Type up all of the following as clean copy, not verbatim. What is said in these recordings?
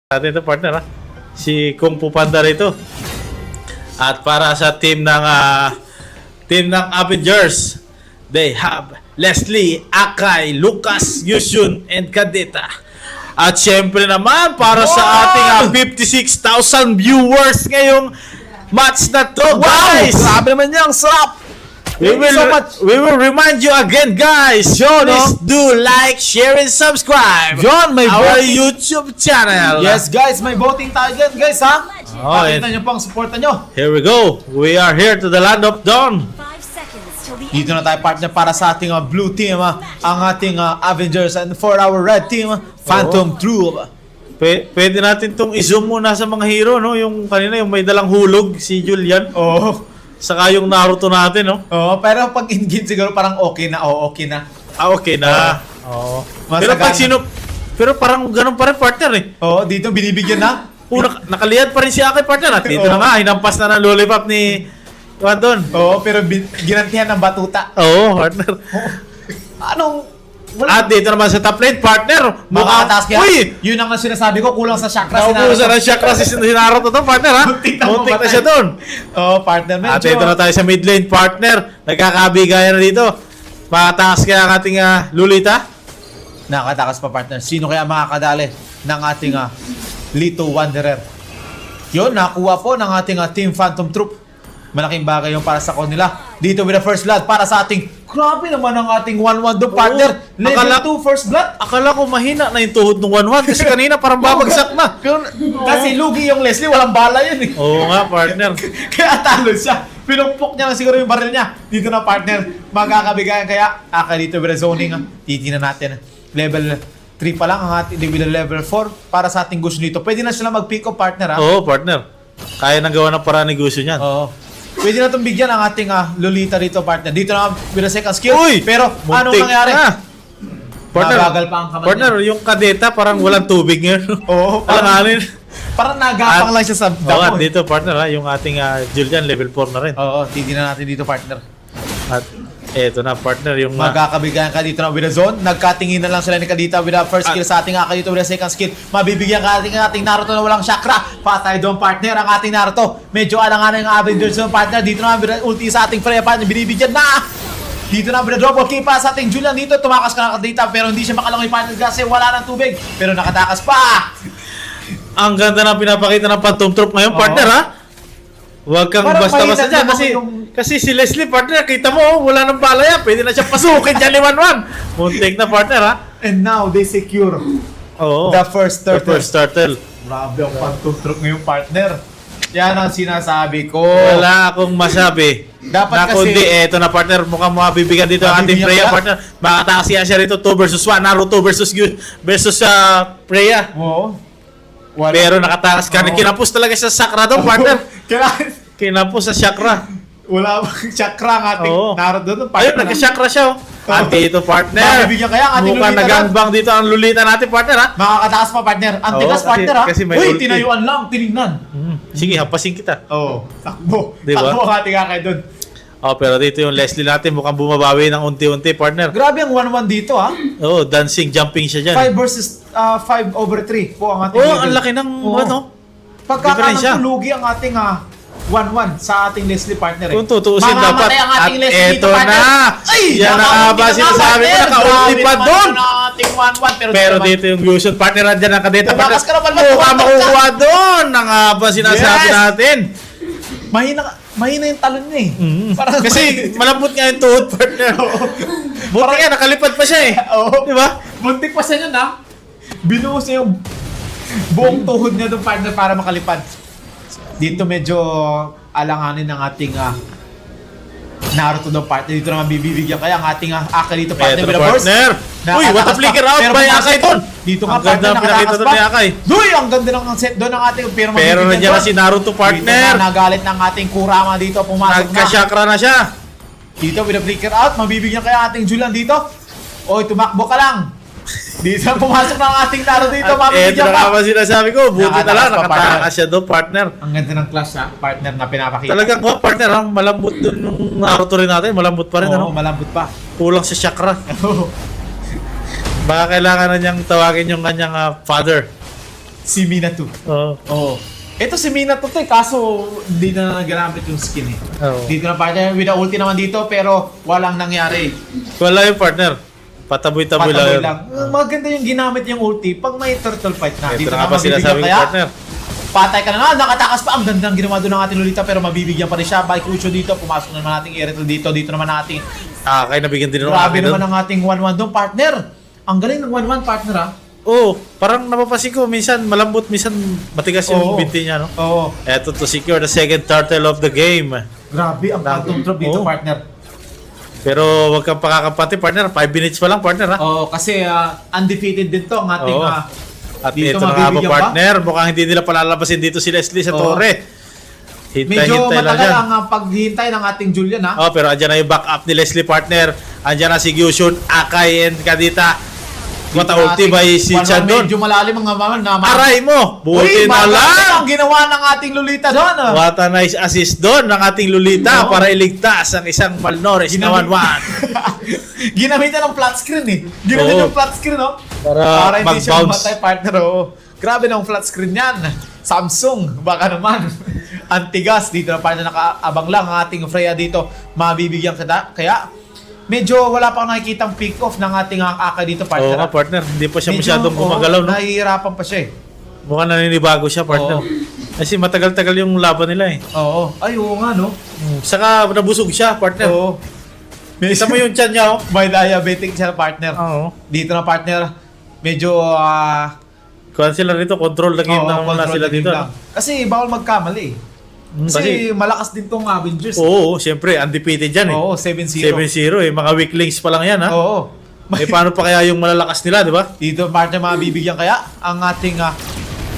natin ito, partner, ha? Si Kung Fu Panda rito. At para sa team ng Avengers, they have Leslie, Akay, Lucas, Yushun, and Kadeta. At syempre naman, para sa ating 56,000 viewers ngayong match na to, guys! Grabe naman yan, sarap! We will remind you again, guys. John, Please do like, share, and subscribe. John, may our voting. YouTube channel. Yes, guys, may voting tayo dyan, guys, ha? Oh, Pakita nyo pang supportan nyo. Here we go. We are here to the land of dawn. 5 seconds till the Dito na tayo, partner, para sa ating blue team, ang ating Avengers, and for our red team, Phantom Troop. Pwede natin tong i-zoom muna sa mga hero, no? Yung kanina, yung may dalang hulog, si Julian. Oo. Saka yung Naruto natin, no? Oo, pero pag in-game siguro parang okay na, okay na. Okay na. Oo. Pero Masagana. pag pero parang ganun pa rin, partner, eh. Oo, dito binibigyan na. Nakaliyad pa rin si Akay, partner. At dito na nga, hinampas na ng lollipop ni Juan. Oo, pero ginantihan ng batuta. Oo, partner. Anong... At dito naman sa top lane, partner. Makakataas kaya. Uy! Yun ang sinasabi ko, kulang sa chakra. Naubusan ng chakra si Naruto to, partner, ha? Muntik na Muntik na mamatay. siya doon. Oo, partner. Medyo... At dito na tayo sa mid lane, partner. Nagkakabigayan na dito. Makataas kaya ang ating Lolita. Nakatakas pa, partner. Sino kaya makakadali ng ating Lito Wanderer? Yun, nakuha po ng ating Team Phantom Troop. Malaking bagay yung para sa kanila. Dito with the first blood para sa ating... Grabe naman ang ating 1-1 do, partner. Level 2 first blood. Akala ko mahina na yung tuhod ng 1-1 kasi kanina parang babagsak na. Kasi lugi yung Leslie, walang bala yun eh. Oo nga, partner. Kaya talo siya. Pinumpok niya lang siguro yung baril niya. Dito na, partner. Magkakabigayan kaya. Dito with the zoning. Titignan natin. Level 3 pa lang ang ating with the level 4 para sa ating gusto dito. Pwede na sila mag-pick up, partner, ha? Oo, partner. Kaya nang gawa ng parang negosyo niyan. Oo. Pwede na itong bigyan ang ating Lolita dito, partner. Dito na with the second skill. Uy! Pero anong Muntik nangyari? na. Partner, Nabagal pa ang kamay partner, yung Kadeta parang walang tubig ngayon. Oo, Alanganin. Parang nagapang lang siya sa Oo, damo. at dito, partner, yung ating Julian, level 4 na rin. Oo, titignan natin dito, partner. At eto na, partner, yung... Magkakabigayan ka dito na with the zone. Nagkatingin na lang sila ni Kadita with the first skill sa ating dito with the second skill. Mabibigyan ka ating Naruto na walang chakra. Patay doon, partner, ang ating Naruto. Medyo alanganan yung Avengers yung partner. Dito na with the ulti sa ating Freya, partner. Binibigyan na! Dito na with the double kill pa sa ating Julian dito. Tumakas ka na Kadita pero hindi siya makalangoy, partner, kasi wala ng tubig. Pero nakatakas pa! Ang ganda na pinapakita ng Phantom Troop ngayon, Oo. partner, ha? Huwag kang Parang basta-basta mahina dyan naman kasi, yung- kasi si Leslie, partner, kita mo, wala nang balaya. Pwede na siya pasukin dyan ni 1-1. Muntik na, partner, ha? And now they secure Oo. the first The turtle. first turtle. Grabe ang pagtutrok ngayong partner. Yan ang sinasabi ko. Wala akong masabi. Dapat na kasi- kundi, eto na, partner, mukhang mabibigyan dito ang ating Mabibigyan Freya, ka? partner. Makataas siya rito 2 versus 1. Naruto versus Freya. Oo. Wala. Pero nakatakas ka. Oo. Kinapos talaga siya sa chakra doon, partner. Kailangan, Kinapos sa chakra. wala bang chakra ang ating Oo. Naruto doon. Ayun, nagka-chakra siya, oh. At dito, partner. Mabibigyan kaya ang ating Mukhang Lolita nagangbang dito ang Lolita natin, partner, ha? Makakataas pa, partner. Ang Oo, tigas, kasi- partner, ha? kasi may Uy, ulti. tinayuan lang. Tinignan. Sige, hapasin kita. Oo. Takbo. Di ba? Takbo ang ating akay doon. Oh, pero dito yung Leslie natin, mukhang bumabawi ng unti-unti, partner. Grabe ang 1-1 dito, ha? Oh, dancing, jumping siya dyan. 5 versus 5/3 po ang ating Oh, level. ang laki ng, Oo. ano? Pagkakalang tulugi ang ating 1-1 sa ating Leslie partner. Kung tutuusin dapat. Mamamatay ang ating At Leslie dito, eto partner. na. Ay! Yan na nga ba sinasabi ko, naka-ulti pa doon. Ang ating 1-1 Pero dito yung Yushun, partner, andyan ang kadeta, partner. Tumakas ka naman, Mukha tumakas ka. makukuha doon. Ang nga ba sinasabi Yes! natin? Mahina yung talon niya eh. Parang Kasi malambot nga yung tuhod, partner. Buti nga, nakalipad pa siya eh. Oo. Di ba? Buntik pa siya nun, ha? Binuhos niya yung buong tuhod niya doon, partner, para makalipad. Dito medyo alanganin ng ating Naruto doon, partner. Dito naman bibigyan kaya ang ating Akay dito, partner. Eto With na, the burst. partner. Uy, what a flicker out by Akay doon. Dito nga, Ang ganda partner, ang pinakita nakatakas doon ni Akay. Uy, ang ganda ng set doon ng ating pero Pero mabibigyan nandiyan na doon. si Naruto, Dito partner. na nagalit ng ating Kurama dito, pumasok na. Nagka-chakra na siya. Dito with a flicker out, mabibigyan kaya ating Julian dito. Oy, tumakbo ka lang. Dito pumasok na ang ating Naruto dito, At eto mabibigyan na ka. nga ba sinasabi ko, buti na lang, Nakatakas pa, partner. nakatakas siya doon, partner. Ang ganda ng class ha, partner na pinapakita. Talagang, partner, ang malambot doon nung Naruto rin natin, malambot pa rin, Oo, ano? malambot pa. Kulang sa chakra. Baka kailangan na niyang tawagin yung kanyang father. Si Minato. Oo. Oo. Ito si Minato to kaso hindi na nagamit yung skin eh. Oo. Dito na partner, with the ulti naman dito pero walang nangyari. Wala yung partner. Pataboy-taboy lang Pataboy yun. lang. Maganda yung ginamit yung ulti pag may turtle fight na. Ito Dito na nga na ba sinasabi ko, kaya. partner? Patay ka na nga, nakatakas pa. Ang gandang ginawa doon ng ating Lolita pero mabibigyan pa rin siya. By Crucio dito, pumasok na naman ating Eretal dito. Dito naman natin. Kaya nabigyan din ng Grabe akin naman doon. ang ating 1-1 doon, partner. Ang galing ng 1-1 partner ah. Oo, parang napapansin ko, minsan malambot, minsan matigas yung Oo. binti niya, no? Oo. Eto to secure the second turtle of the game. Grabe ang phantom drop dito, Oo. partner. Pero wag kang pakakapati, partner. 5 minutes pa lang, partner, ha? Oo, kasi undefeated din to ang ating Oo. At dito ito na nga ba, mabibigyan pa? partner? Mukhang hindi nila palalabasin dito si Leslie sa Oo. torre. Medyo Hintay-hintay lang matagal dyan. ang paghihintay ng ating Julian ha. Oh, pero andyan na yung backup ni Leslie, partner. Andyan na si Gyushun, Akai, and Kadita. Mata ulti by si Chandon. Medyo malalim ang maman na Aray mo! Uy, Buti na magaling lang! ang ginawa ng ating Lolita doon ah. What a nice assist doon ng ating Lolita Oo. para iligtas ang isang Malnores na 1-1. Ginamitan ng flat screen eh. Ginamitan Oo. ng flat screen no? Para hindi siya mag-bounce. matay partner oh. Grabe ng flat screen yan. Samsung, baka naman. Antigas, dito na partner nakaabang lang ang ating Freya dito. Mabibigyan kita. Kaya, medyo wala pa akong nakikitang pick off ng ating Aka dito Oo partner. nga, partner. Hindi pa siya Medyo, masyadong gumagalaw, no? Nahihirapan pa siya eh. Mukhang naninibago siya, partner. Oo. Kasi matagal-tagal yung laban nila, eh. Oo. Ay, oo nga no. Saka nabusog siya, partner. Oo. Isa mo yung chan niya, oh. May diabetic siya partner. Oo. Dito na partner, medyo Kuhan sila rito, control the game lang muna control sila the game dito. lang. Kasi bawal magkamali. Kasi malakas din tong Avengers. Oo, siyempre, undefeated yan, eh. Oo, 7-0. 7-0, eh. Mga weaklings pa lang yan, ha? Oo. Eh, paano pa kaya yung malalakas nila, di ba? Dito partner mabibigyan kaya ang ating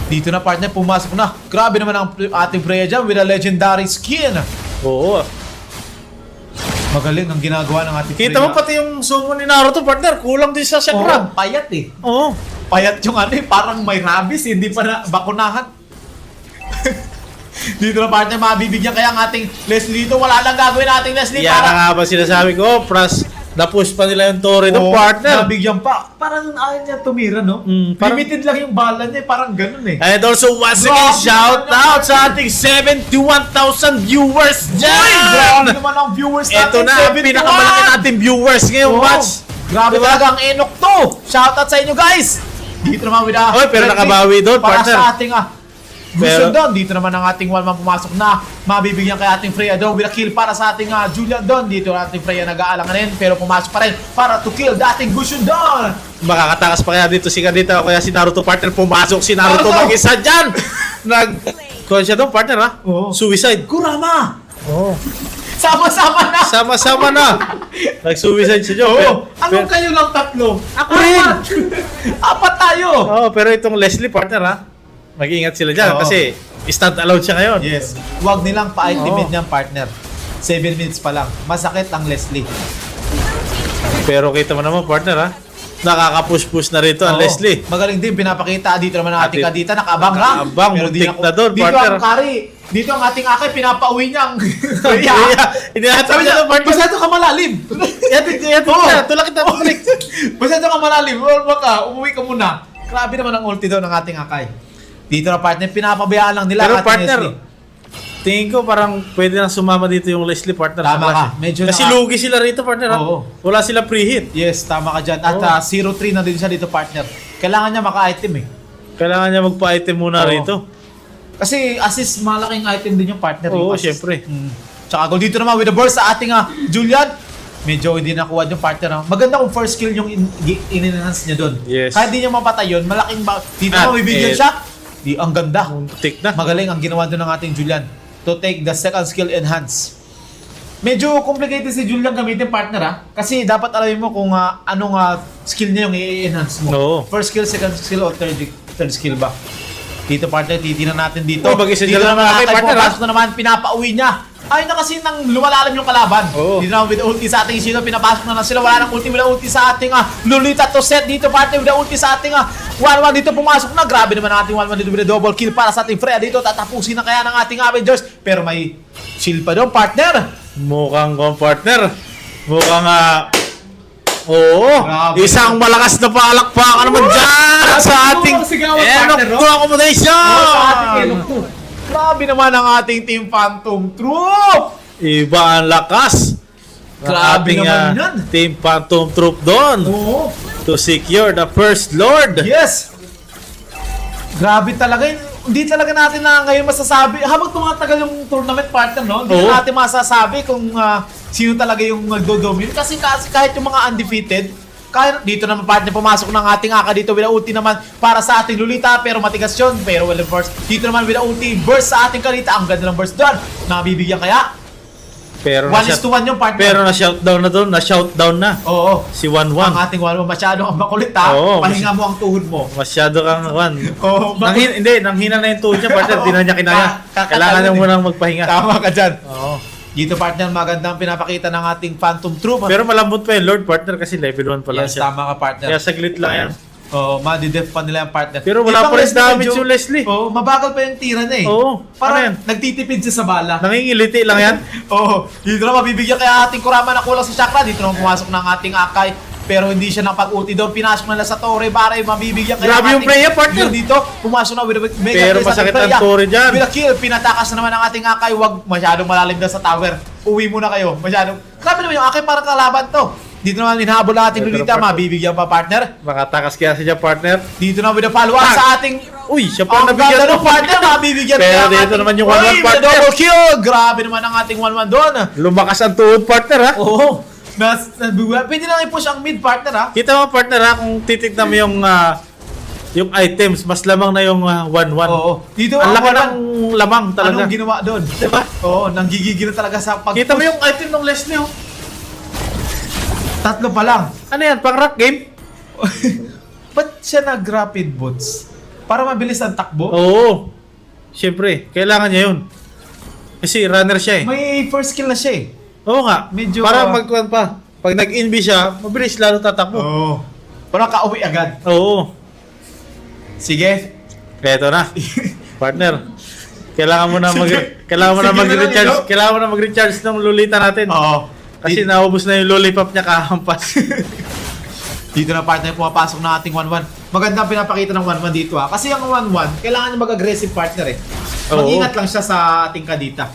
dito na partner pumasok na. Grabe naman ang ating Freya dyan with a legendary skin. Oo. Magaling ang ginagawa ng ating Kita mo pati yung sumo ni Naruto, partner. Kulang din sa Oo, chakra. payat eh. Oo. Payat yung ano eh, parang may rabies, hindi pa na bakunahan. Dito na partner, mabibigyan kaya ang ating Leslie dito. Wala lang gagawin nating Leslie Yan na para... nga ba sinasabi ko, pras, na-push pa nila yung Torre ng Oo, partner. Nabigyan pa. Parang ayaw niya tumira, no? Parang- Limited lang yung bala niya, parang ganun eh. And also, once again, Grabe shout naman out yung- sa ating 71,000 viewers Grabe dyan! naman ang viewers natin. Ito na ang 71. pinakamalaki nating viewers ngayong Oo. match. Grabe Diba? talaga ang Enoch to. Shout out sa inyo guys. Dito naman with Oy, pero nakabawi doon, para partner. sa ating gusto Pero- doon. Dito naman ang ating one man pumasok na. Mabibigyan kay ating Freya doon with a kill para sa ating Julian doon. Dito ang ating Freya nag-aalangan rin pero pumasok pa rin para to kill the ating Gushun doon. Makakatakas pa kaya dito si Kadita o kaya si Naruto partner. Pumasok si Naruto Naruto! mag-isa dyan! Kuha siya doon, partner, ha? Oo. Suicide. Kurama! Oo. Sama-sama na! Sama-sama na. Nag-suicide siya dyan. Oo! Anong kayo lang tatlo? Ako rin! Apat tayo! Oo, pero itong Leslie, partner, ha? Mag-iingat sila dyan Oo. kasi stand allowed siya ngayon. Yes. Huwag nilang pa-intimate Oo. niyang partner. 7 minutes pa lang. Masakit ang Leslie. Pero kita mo naman, partner, ha? Nakaka-push-push na rito ang Oo. Leslie. Magaling din pinapakita dito naman ang ating Atin- Kadita, nakaabang lang. Nakaabang, muntik na doon, dito partner. ang Kari, dito ang ating Akay pinapauwi niya ang Kaya, inihatag Sabi niya niya, ng partner. masyado ka malalim. Yatid Oo. ka, tulak kita pabalik. Masyado ka malalim. Wala ka, umuwi ka muna. Grabe naman ang ulti doon ng ating Akay. Dito na partner, pinapabayaan lang nila Pero ang ating partner, Leslie. tingin ko parang pwede na sumama dito yung Leslie, partner. sa Tama klase. ka, medyo Kasi naka- lugi sila rito, partner, ha? Oo. Wala sila pre-hit. Yes, tama ka dyan. At Oo. 0-3 na din siya dito partner. Kailangan niya maka-item eh. Kailangan niya magpa-item muna Oo. rito. Kasi assist malaking item din yung partner. Oo, yung assist. syempre. Tsaka goal dito naman with the burst sa ating Julian. Medyo hindi nakuha yung partner. Maganda kung first kill yung in-enhance niya doon. Yes. Kahit di niya mapatay yun, malaking dito At naman bibigyan it- siya. Di, ang ganda. Tik na. Magaling ang ginawa doon ng ating Julian to take the second skill enhance. Medyo complicated si Julian gamitin partner kasi dapat alamin mo kung anong skill niya yung i-enhance mo. Oo. First skill, second skill, o third skill ba? Dito partner, titinan natin dito. Oh, mag-isa Dito dyan lang naman natin, Akay, partner, pumapasok na naman, pinapauwi niya. Ay na kasi nang lumalalim yung kalaban. Oo. Dito naman with ulti sa ating Shino, pinapasok na lang sila. Wala nang ulti, wala ulti sa ating Lolita to set dito partner, with ulti sa ating 1-1 dito pumasok na. Grabe naman ang ating 1-1 dito with double kill para sa ating Freya dito. Tatapusin na kaya ng ating Avengers. Pero may shield pa doon partner. Mukhang partner. Mukhang Oo. Grabe. Isang malakas na palakpakan naman dyan sa ating Sigawan, Enoch partner, no? 2 accommodation. Sa ating Enoch 2. Grabe naman ang ating Team Phantom Troop! Iba ang lakas. ng Grabe ating naman yan. Team Phantom Troop doon Oo. to secure the first Lord. Yes! Grabe talaga yun. Hindi talaga natin na ngayon masasabi. Habang tumatagal yung tournament partner, no? Hindi Oo. natin masasabi kung sino talaga yung magdodomine. Kasi kahit yung mga undefeated, kahit dito naman partner pumasok ng ating Aka dito with ulti naman para sa ating Lolita, pero matigas yun. Pero well, of course, dito naman with ulti burst sa ating Kalita. Ang ganda ng burst doon. Nabibigyan kaya? Pero 1:1 yung partner. Pero na-shoutdown na doon, na-shoutdown na. Oo. Si 1-1. Ang ating Walwa masyado ang makulit ha. Oo. Pahinga mo ang tuhod mo. Masyado kang Oo. Hindi, nanghina na yung tuhod niya, partner. Di na niya kinaya. Kakatagal Kailangan niya eh. munang magpahinga. Tama ka dyan. Oo. Dito partner, magandang pinapakita ng ating Phantom Troop. Pero malambot pa yung Lord, partner, kasi level 1 pa lang Yes, siya. tama ka partner. Kaya saglit lang yan. Oo, madidef pa nila yung partner. Pero wala Dito ang pa rin Leslie damage medyo- yung Leslie. Oo, mabagal pa yung tira na eh. Oo. Parang Ano yan? nagtitipid siya sa bala. Nangingiliti lang yan. Oo, dito na mabibigyan kaya ating Kurama na kulang sa chakra. Dito na pumasok ng ating Akai. Pero hindi siya napag-ulti doon. Pinasok nila sa Torre. Bare, mabibigyan kaya Grabe yung Freya, partner. Yun dito, pumasok na with a mega Pero play sa masakit ating ang Freya. Torre dyan. With a kill, pinatakas na naman ang ating Akai. Huwag masyadong malalim na sa tower. Uwi muna kayo. Masyadong, grabe naman yung Akai, parang kalaban to. Dito naman hinahabol natin Pero Lolita. partner- Mabibigyan pa partner. Makatakas kaya siya, partner. Dito na with a follow-up sa ating Uy, siya pa ang nabigyan ganda ng ng partner, mabibigyan Pero kaya ang dito ating- naman yung Uy, 1-1 may partner. double kill! Grabe naman ang ating 1-1 doon. Lumakas ang tuhod, partner, ha? Oo. Pwede lang i-push ang mid partner ha. Kita mo, partner, ha? Kung titignan mo yung items, mas lamang na yung 1-1. Oo. Dito Ang ang laki 1-1. ng lamang talaga. Anong ginawa doon? Diba? Oo, nanggigigil na talaga sa pag-push. Kita mo yung item ng Leslie, oh. Tatlo pa lang. Ano yan? Pang rock game? Ba't siya nag-rapid boots? Para mabilis ang takbo? Oo. Siyempre, kailangan niya yun. Kasi runner siya, eh. May first kill na siya eh. Oo nga. Medyo, Para magkuhan pa. Pag nag-inb siya, mabilis lalo tatakbo. Oo. Parang kauwi agad. Oo. Sige. Eto na. Partner. Kailangan mo na kailangan mo na Sige na lang, mag-recharge. no? Kailangan mo na mag-recharge ng Lolita natin. Oo. Kasi naubos na yung lollipop niya kahampas. Dito na partner, pumapasok na ating 1-1. Magandang pinapakita ng 1-1 dito ha. Kasi ang 1-1, kailangan niya mag-aggressive partner eh. Oo. Mag-ingat lang siya sa ating Kadita.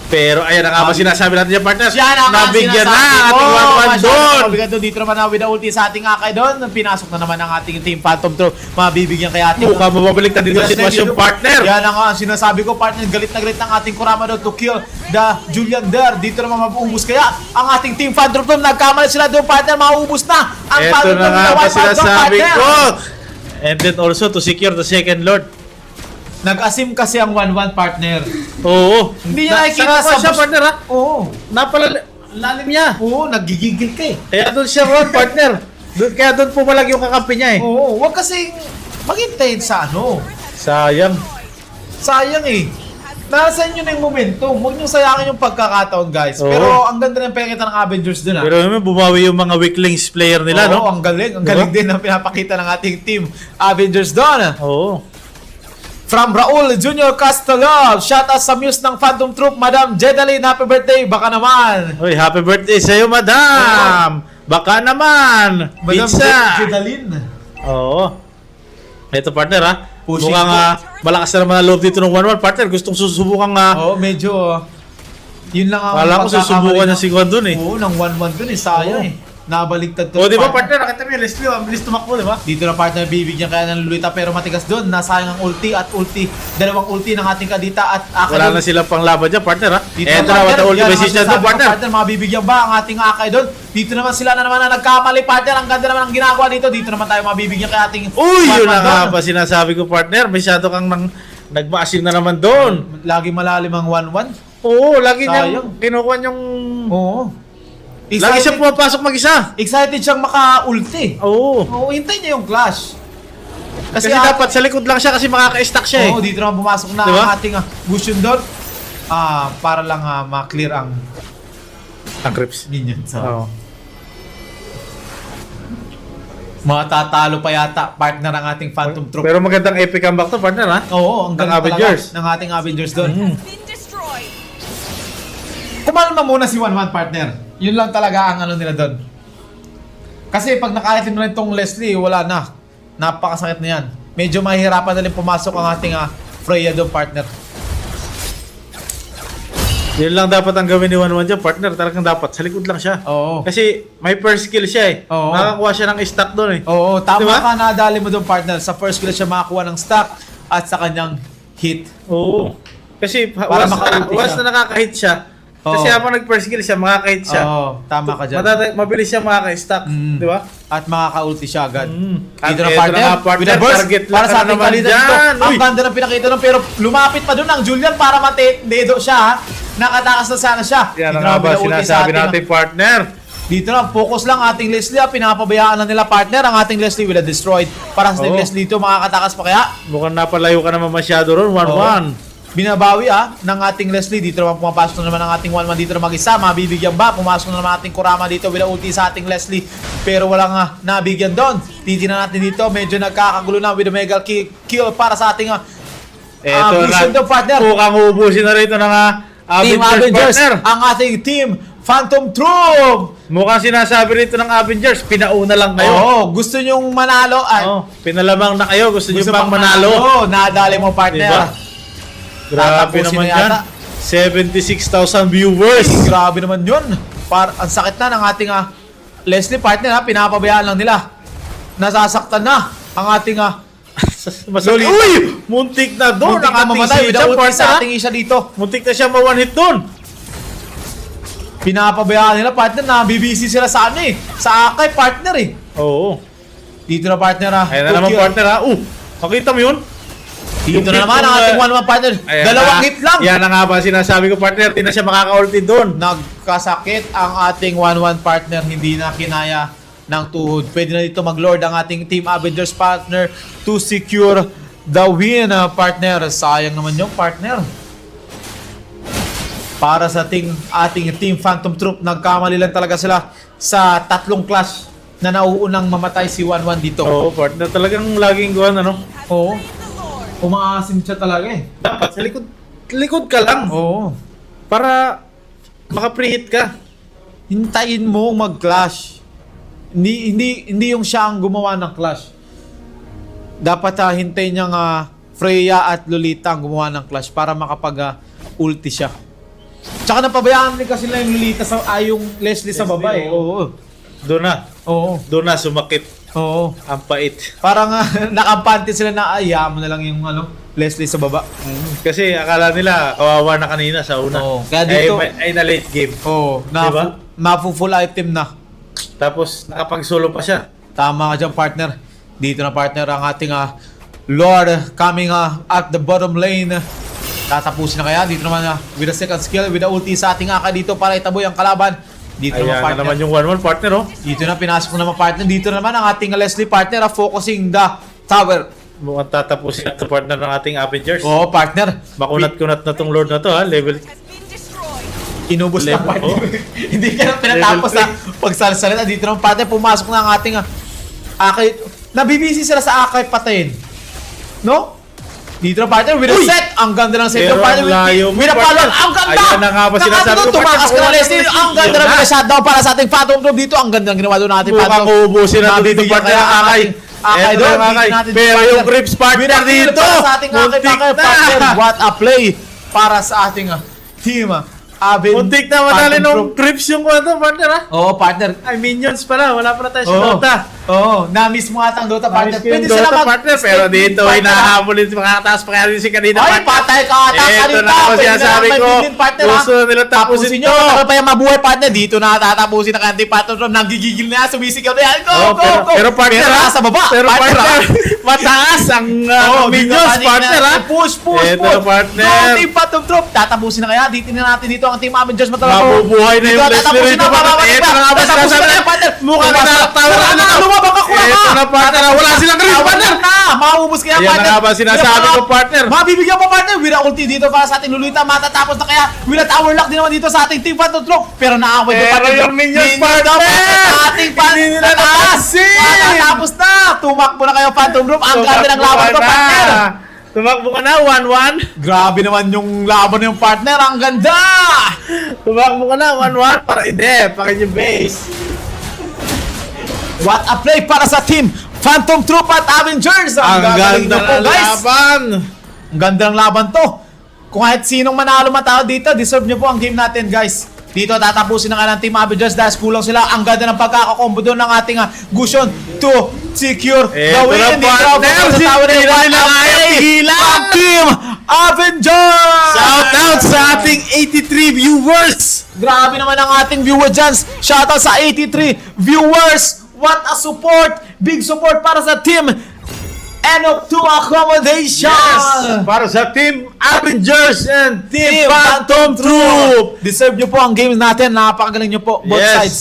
Pero ayan na nga ba sinasabi natin yung partner? Siya na nga Nabigyan na sinasabi ating ko. 1-1 Masyado doon. mabigat doon. Dito naman na with the ulti sa ating Akay doon. Pinasok na naman ang ating Team Phantom Troop. Mabibigyan kaya ating... Mukha mababalik na dito ang sitwasyon, partner. Yan ang sinasabi ko partner. Galit na galit ang ating Kurama doon to kill the Julian Der. Dito naman mabuubos kaya ang ating Team Phantom Troop. Nagkamali sila doon partner. Mauubos na ang Ito Phantom na Troop. nga with the ba 1-1 doon, sinasabi partner. ko. And then also to secure the second Lord. Nag-asim kasi ang 1-1 partner. Oo. Hindi niya nakikita Saka sa siya, bus- partner, ha? Oo. Lalim niya. Oo, nagigigil ka eh. Kaya doon siya ron, partner. Kaya doon pumalag yung kakampi niya, eh. Oo, wag kasing maghintayin sa ano. Sayang. Sayang eh. Nasa inyo na yung momentum. Huwag nyo sayangin yung pagkakataon, guys. Oo. Pero ang ganda ng pakita ng Avengers dun ah. Pero naman, bumawi yung mga weaklings player nila, Oo, no? ang galing. Ang Diba? galing din ang pinapakita ng ating team Avengers doon. Oo. From Raul Junior Castellol, shout out sa muse ng Phantom Troop, Madam Jedaline, happy birthday, baka naman. Uy, happy birthday sa'yo, madam! Baka naman! Madam Pizza! Jedaline. Oo. Ito, partner, ha? Pushing Mukhang malakas na naman ang loob dito ng 1-1, partner. Gustong susubukan Oo, medyo, yun lang ang Kala ko susubukan niya si Juan dun, eh. Oo, ng 1-1 dun eh, sayang Oo. eh. Nabaligtad to. O, di ba, partner? Nakita mo yung Leslie, ang bilis tumakbo, di ba? Dito na partner, bibigyan kaya ng Lolita pero matigas doon. Nasayang ang ulti at ulti. Dalawang ulti ng ating Kadita at Akay. Wala na silang panglaban dyan, partner, ha? Dito Eto na, na, what the ulti yan ang message na sinasabi to, ko, partner. Mabibigyan ba ang ating Akay doon? Dito naman sila na naman na nagkamali, partner. Ang ganda naman ang ginagawa dito. Dito naman tayo mabibigyan kay ating... Uy, yun na Batman nga doon. ba sinasabi ko, partner. Masyado kang nagmaasim na naman doon. Lagi malalim ang 1-1. Oo, lagi Sayang. niyang kinukuha niyang... Oo. Lagi siya pumapasok mag-isa. Excited siyang maka-ulti. Oo. Oo, hintay niya yung clash. Kasi dapat sa likod lang siya kasi makaka-stack siya, eh. Oo, dito naman pumasok na Diba? ang ating Gusion doon. Para lang ma-clear ang Ang crips. minions. Oo. Matatalo pa yata partner ng ating Phantom Troop. Pero magandang epic comeback to, partner, ha? Oo, ang ng galing Avengers. talaga ng ating Avengers doon. Mm. been destroyed. Kumalma muna si 1-1 partner. Yun lang talaga ang ano nila doon. Kasi pag nakaitim na rin tong Leslie, wala na. Napakasakit na yan. Medyo mahihirapan na rin pumasok ang ating Freya doon, partner. Yun lang dapat ang gawin ni 1-1 dyan, partner. Talagang dapat. Sa likod lang siya. Oo. Kasi may first skill siya eh. Oo. Nakakuha siya ng stock doon eh. Oo, tama Diba? ka, nadali mo doon, partner. Sa first kill siya makakuha ng stock at sa kanyang hit. Oo. Kasi Para maka-ulti once siya. na nakaka-hit siya, kasi Oo. habang nag-first skill siya, makaka-hit siya. Oo, tama ka dyan. Mabilis siya makaka-stock. Mm. Di ba? At makaka-ulti siya agad. At Dito na, eto partner. na nga, partner. With a burst Target para lang sa ka ating naman kalidad dyan. dito. Ang Uy. ganda ng pinakita nun, pero lumapit pa dun ang Julian para mate-dedo siya, ha? Nakatakas na sana siya. Yan Dito ang na, nga ba binauti sa sinasabi ating, natin, partner. Dito na, focus lang ating Leslie, ha? Pinapabayaan na nila, partner, ang ating Leslie with a destroyed. Para sa ating Oo. Leslie dito, makakatakas pa kaya? Mukhang napalayo ka naman masyado ron. 1-1. Binabawi ng ating Leslie. Dito naman pumapasok na naman ang ating 1-1 dito na mag-isa. Mabibigyan ba? Pumasok na naman ating Kurama dito with a ulti sa ating Leslie. Pero walang nabigyan doon. Titignan natin dito. Medyo nagkakagulo na with a mega kill para sa ating Eto vision na. daw, partner. Mukhang uubusin na rito ng Team Avengers. Ang ating team Phantom Troop. Mukhang sinasabi rito ng Avengers, pinauna lang kayo. Oo, gusto nyong manalo. Ay, Pinalamang na kayo, gusto nyo gusto pang pang manalo. Nadali mo, partner. Diba? Grabe Tatapusin naman na yan. yata. 76,000 viewers. Grabe naman yun. Ang sakit na ng ating Leslie, partner, pinapabayaan lang nila. Nasasaktan na ang ating Masakit. Uy! Muntik na doon. muntik na mamatay with a ulti sa ating isa dito. Muntik na siya ma-one hit doon. Pinapabayaan nila, partner, na BBC sila sa sa Akay, partner eh. Oo. Dito na, partner, Ayan na naman, partner ha. Makita mo yun? Dito Yung na hit naman ang ng, ating 1-1, partner. Ayan Dalawang na. hit lang. Yan na nga ba sinasabi ko, partner. Di na siya makaka-ulti doon. Nagkasakit ang ating 1-1 partner, hindi na kinaya ng tuhod. Pwede na dito mag-lord ang ating Team Avengers partner to secure the win, partner. Sayang naman yung partner. Para sa ating Team Phantom Troop, nagkamali lang talaga sila sa tatlong clash na nauunang mamatay si 1-1 dito. Oo, partner. Talagang laging guwan, ano? Oo. Umaasim siya talaga eh. Dapat sa likod ka lang. Oo. Para maka-preheat ka. Hintayin mo mag-clash. Hindi yung siya ang gumawa ng clash. Dapat hintayin niyang Freya at Lolita ang gumawa ng clash para makapag-ulti siya. Tsaka napabayaan din kasi lang yung Lolita yung Leslie sa baba eh. Oo. Doon na. Oo. Doon na sumakit. Oo. Ang pait. Parang nakampante sila na mo na lang yung Leslie sa baba. Kasi akala nila kawawa na kanina sa una. Oo. Kaya dito- ay na late game. Oo. Diba? Mafu-full item na. Tapos nakapag-solo pa siya. Tama ka dyan, partner. Dito na, partner, ang ating Lord coming at the bottom lane. Tatapusin na kaya. Dito naman with a second skill, with a ulti sa ating Aka dito para itaboy ang kalaban. Dito Ayan naman, na partner. naman yung 1-1 partner, oh. Dito na, pinasok mo naman, partner. Dito naman ang ating Leslie, partner, focusing the tower. Mukhang tatapusin na ito partner ng ating Avengers. Oo, partner. Makunat-kunat na tong Lord na to, ha. Level. Inubos na, Level, partner. oh. Hindi ka na pinatapos Level na pagsalsalita. Dito naman, partner, pumasok na ang ating Akay. Nabibisi sila sa Akay patayin. No? Dito na, partner, with a Uy! set. Ang ganda ng set. Pero Partner, ang layo mo, with a partner. follow. Ang ganda! Ayan na nga ba sinasabi ko, Tumakas partner, ka na, kuha Leslie. ng Ang ganda Yun na na. with a shutdown para sa ating Phantom Troop dito. Ang ganda ng ginawa doon natin Phantom. Mukhang uubusin na ito dito Mabibigyan partner kaya ng Akay. Akay Eto doon. na ang Akay. Tingnan natin Pero partner. yung Grips partner With a kill dito. para sa ating Akay, Muntik partner. na. What a play para sa ating team. Muntik na madali nung Grips yung partner, ha. Oo, partner. Ay, minions pala. Wala pala tayo sa Oo. Dota. Oo, na-miss mo ata ang Dota, partner. Pwede Pwede sila mag- partner, pero dito ay nahahabulin si makakataas pa kaya rin si kanina. Ay, patay ka ata Ito kanina. na ako Pwede sinasabi na ko. may bilin, partner, Gusto ha? na nila tapusin nyo. to. Matagal pa yung mabuhay, partner. Dito na tatapusin na kanting Phantom Drum. Nanggigigil na yan. Sumisigaw na yan. Go, Oh, go, go. pero partner, Pero ha? nasa baba. Pero partner, ha? mataas ang Oo, minions, dito partner, ha. Push, push, Ito, push. partner. Go, Team Phantom Drum. Tatapusin na kaya. Dito na natin dito ang Team Avengers. Mabubuhay na yung Leslie rito, partner. Ito na nga ba sinasabi na, mukha na nakatawa na. Lumabang ka, kuha ka. Ito na, partner, wala silang Grips, partner. Maubos kaya, Ayan na nga ba sinasabi ko, partner. Mabibigyan mo, partner. With a ulti dito para sa ating Lolita. Matatapos na kaya. With a tower lock din naman dito sa ating Team Phantom Troop. Pero naaway Pero partner. yung minions, daw, partner. sa ating Hindi nila napansin. Matatapos na. Tumakbo na kayo, Phantom Troop. Ang ganda ng laban ko, partner. Tumakbo ka na, 1-1. Grabe naman yung laban ng partner. Ang ganda. Tumakbo ka na, 1-1. Para hindi, pakin yung base. What a play para sa team Phantom Troop at Avengers. Ang gagaling ganda nyo po, ng guys. laban. Ang ganda ng laban to. Kung kahit sinong manalo matalo dito, deserve nyo po ang game natin, guys. Dito tatapusin na nga ng Team Avengers dahil kulang sila. Ang ganda ng pagkakakombo doon ng ating Gusion to secure the Eto win. na, Dito partner. sa tower Hindi na nila What a kaya play pigilan. ng Team Avengers! Shout out sa ating 83 viewers. Grabe naman ang ating viewer dyan. Shoutout sa 83 viewers. What a support. Big support para sa team Enoch 2 Accommodation. Yes! Para sa Team Avengers and Team Team Phantom Troop. Deserve nyo po ang game natin. Napakagaling nyo po. Both Yes. sides.